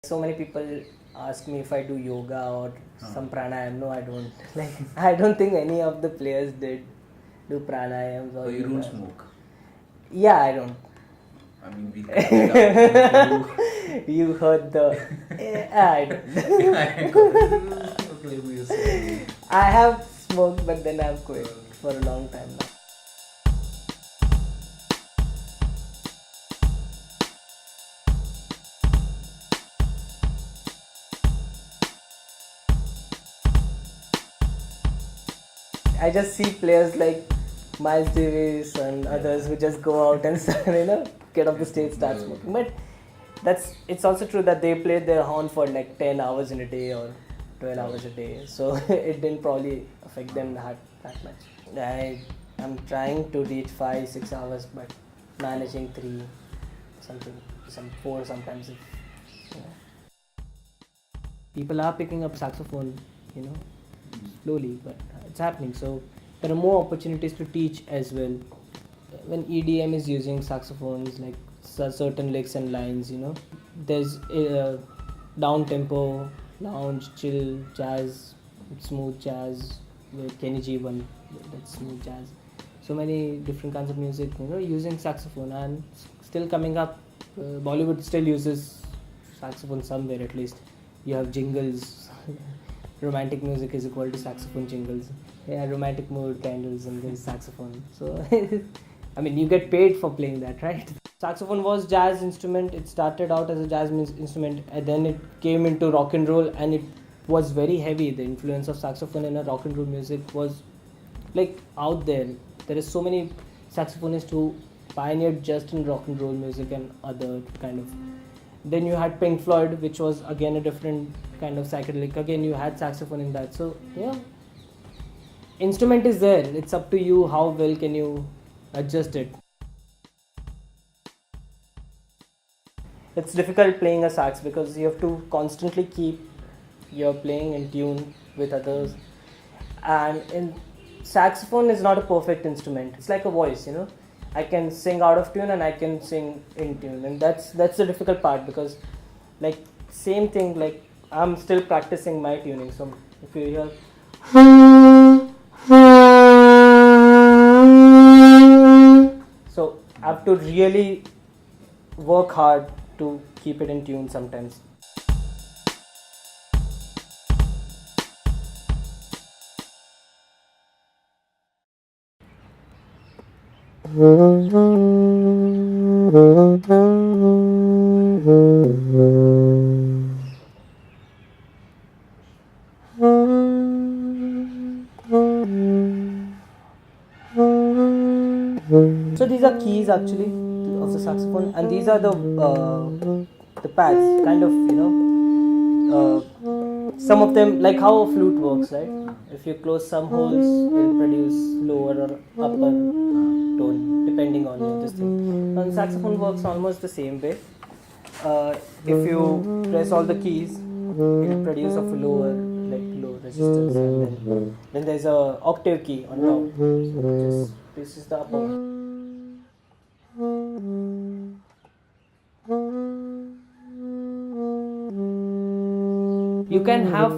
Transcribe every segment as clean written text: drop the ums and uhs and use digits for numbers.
So many people ask me if I do yoga or some pranayam. No, I don't. Like, I don't think any of the players did do pranayams or So you yoga. don't smoke? Yeah, I don't. I mean, we cut it out. You heard the... I don't. I have smoked, but then I've quit for a long time now. I just see players like Miles Davis and others who just go out and get off the stage, start smoking. But it's also true that they played their horn for like 10 hours in a day or 12 hours a day. So it didn't probably affect them that much. I'm trying to reach 5-6 hours, but managing 3, some 4 sometimes. People are picking up saxophone, slowly, but it's happening. So there are more opportunities to teach as well. When EDM is using saxophones, like certain licks and lines, there's down tempo, lounge, chill, jazz, smooth jazz, Kenny G one, that's smooth jazz. So many different kinds of music, using saxophone, and still coming up. Bollywood still uses saxophone somewhere at least. You have jingles. Romantic music is equal to saxophone jingles. Yeah, romantic mood, candles, and then saxophone. So, I mean, you get paid for playing that, right? Saxophone was jazz instrument. It started out as a jazz instrument, and then it came into rock and roll, and it was very heavy. The influence of saxophone in a rock and roll music was like out there. There is so many saxophonists who pioneered just in rock and roll music and other kind of. Then you had Pink Floyd, which was again a different kind of psychedelic. Again, you had saxophone in that. So yeah, instrument is there. It's up to you how well can you adjust it. It's difficult playing a sax because you have to constantly keep your playing in tune with others. And in saxophone is not a perfect instrument. It's like a voice, I can sing out of tune and I can sing in tune, and that's the difficult part, because like same thing, like I'm still practicing my tuning. So if you hear, so I have to really work hard to keep it in tune sometimes. So these are keys actually of the saxophone, and these are the pads, kind of, some of them, like how a flute works, right? If you close some holes, it will produce lower or upper tone depending on this thing. And saxophone works almost the same way. If you press all the keys, it will produce of lower, like low registers, and then there's a octave key on top. This is the upper one. You can have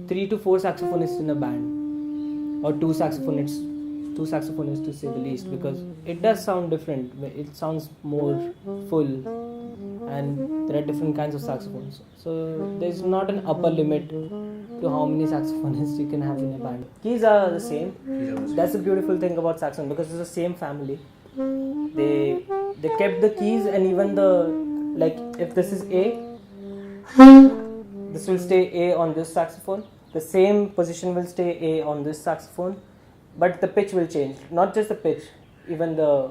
3 to 4 saxophonists in a band, or 2 saxophonists to say the least, because it does sound different. It sounds more full, and there are different kinds of saxophones. So there's not an upper limit to how many saxophonists you can have in a band. Keys are the same. That's the beautiful thing about saxophone, because it's the same family. They kept the keys, and even like if this is A, this will stay A on this saxophone. The same position will stay A on this saxophone, but the pitch will change. Not just the pitch, even the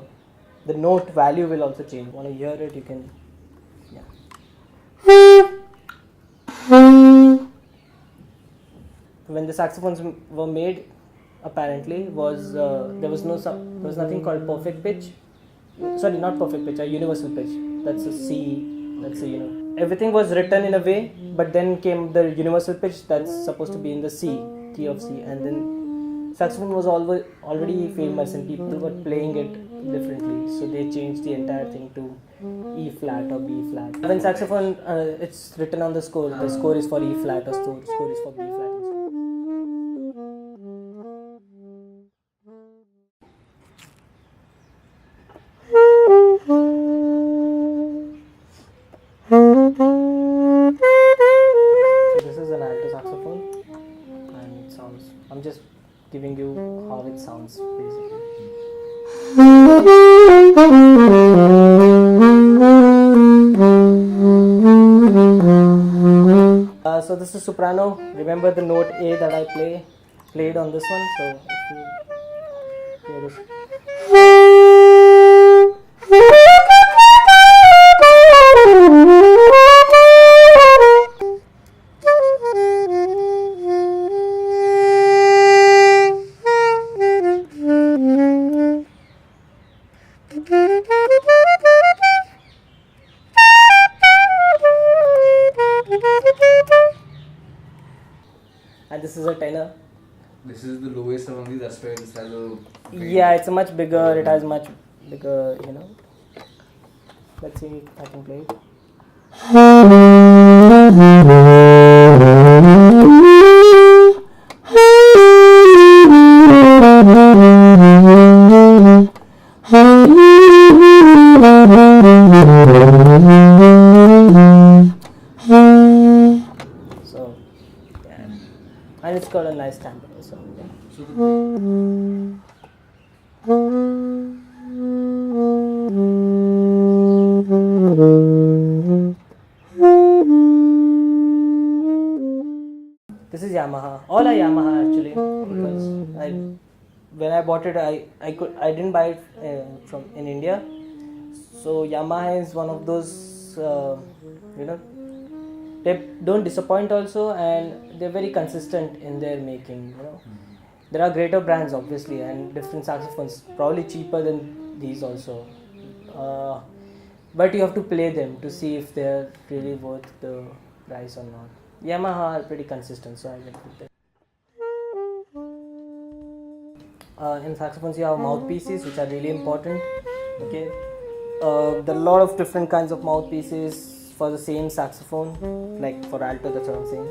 note value will also change. Want to hear it? You can. Yeah. When the saxophones were made, apparently there was nothing called perfect pitch. Sorry, not perfect pitch. A universal pitch. That's a C. That's a Everything was written in a way, but then came the universal pitch that's supposed to be in the C, key of C, and then saxophone was already famous and people were playing it differently, so they changed the entire thing to E flat or B flat. When saxophone, it's written on the score. The score is for E flat or score is for B flat. So this is an alto saxophone, and it sounds. I'm just giving you how it sounds basically. So this is soprano. Remember the note A that I played on this one. So if you hear this. And this is a tenor. This is the lowest among these, that's why this has a... Yeah, it's a much bigger, it has much bigger, Let's see if I can play it. So, yeah. And it's got a nice timbre. So, yeah. This is Yamaha. All are Yamaha actually. Because when I bought it, I didn't buy it from in India. So Yamaha is one of those they don't disappoint also, and they're very consistent in their making. There are greater brands obviously and different saxophones, probably cheaper than these also. But you have to play them to see if they're really worth the price or not. Yamaha are pretty consistent, so I went with them. In saxophones you have mouthpieces, which are really important. Okay, there are a lot of different kinds of mouthpieces for the same saxophone, like for alto, that's what I'm saying.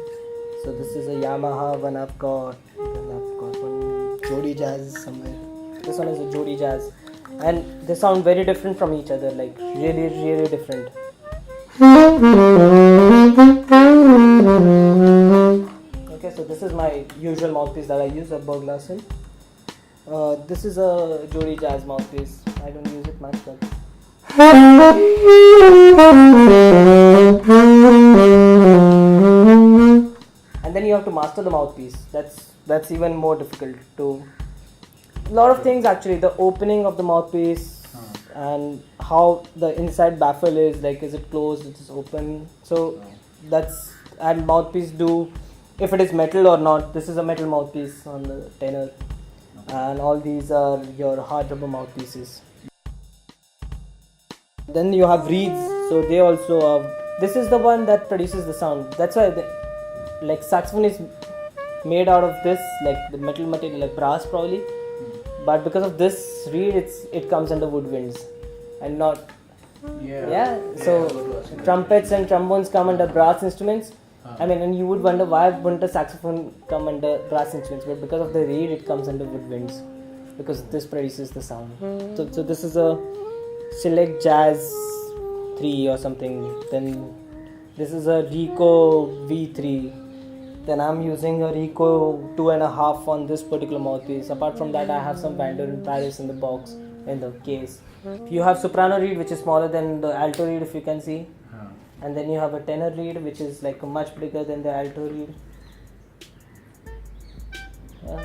So this is a Yamaha one. I've got one Jodi Jazz somewhere. This one is a Jodi Jazz, and they sound very different from each other, like really, really different. Okay, so this is my usual mouthpiece that I use, a Berglassen. This is a Jodi Jazz mouthpiece. I don't use it much, but and then you have to master the mouthpiece. That's even more difficult to. A lot of things actually. The opening of the mouthpiece and how the inside baffle is, like, is it closed, is it open? So that's, and mouthpiece do, if it is metal or not. This is a metal mouthpiece on the tenor, and all these are your hard rubber mouthpieces. Then you have reeds, so they also have. This is the one that produces the sound. That's why like saxophone is made out of this, like the metal material, like brass probably. But because of this reed, it comes under woodwinds and not. So trumpets and trombones come under brass instruments. I mean, and you would wonder why wouldn't a saxophone come under brass instruments, but because of the reed it comes under woodwinds, because this produces the sound. So this is a Select Jazz 3 or something. Then this is a Rico V3. Then I'm using a Rico 2.5 on this particular mouthpiece. Apart from that, I have some Vander in Paris in the box, in the case. You have soprano reed, which is smaller than the alto reed, if you can see. And then you have a tenor reed, which is like much bigger than the alto reed. Yeah.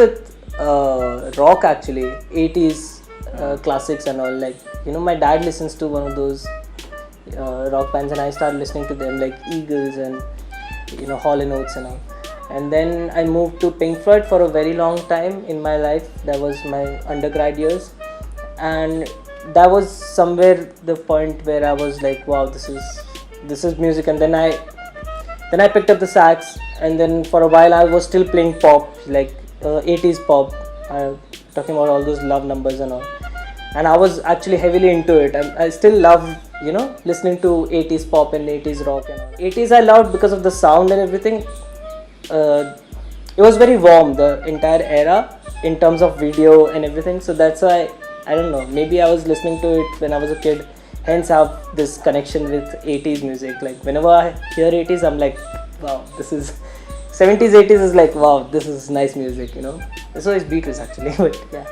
with rock actually, 80s classics and all. Like, you know, my dad listens to one of those rock bands, and I started listening to them, like Eagles and, you know, Hall & Oates and all. And then I moved to Pink Floyd for a very long time in my life. That was my undergrad years, and that was somewhere the point where I was like, wow, this is music. And then I picked up the sax, and then for a while I was still playing pop, like 80s pop, talking about all those love numbers and all. And I was actually heavily into it. I still love, you know, listening to 80s pop and 80s rock and all. 80s I loved because of the sound and everything. It was very warm, the entire era, in terms of video and everything. So that's why, I don't know, maybe I was listening to it when I was a kid, hence I have this connection with 80s music. Like whenever I hear 80s, I'm like, wow, this is 70s, 80s is like, wow, this is nice music, you know. It's always Beatles actually, but yeah.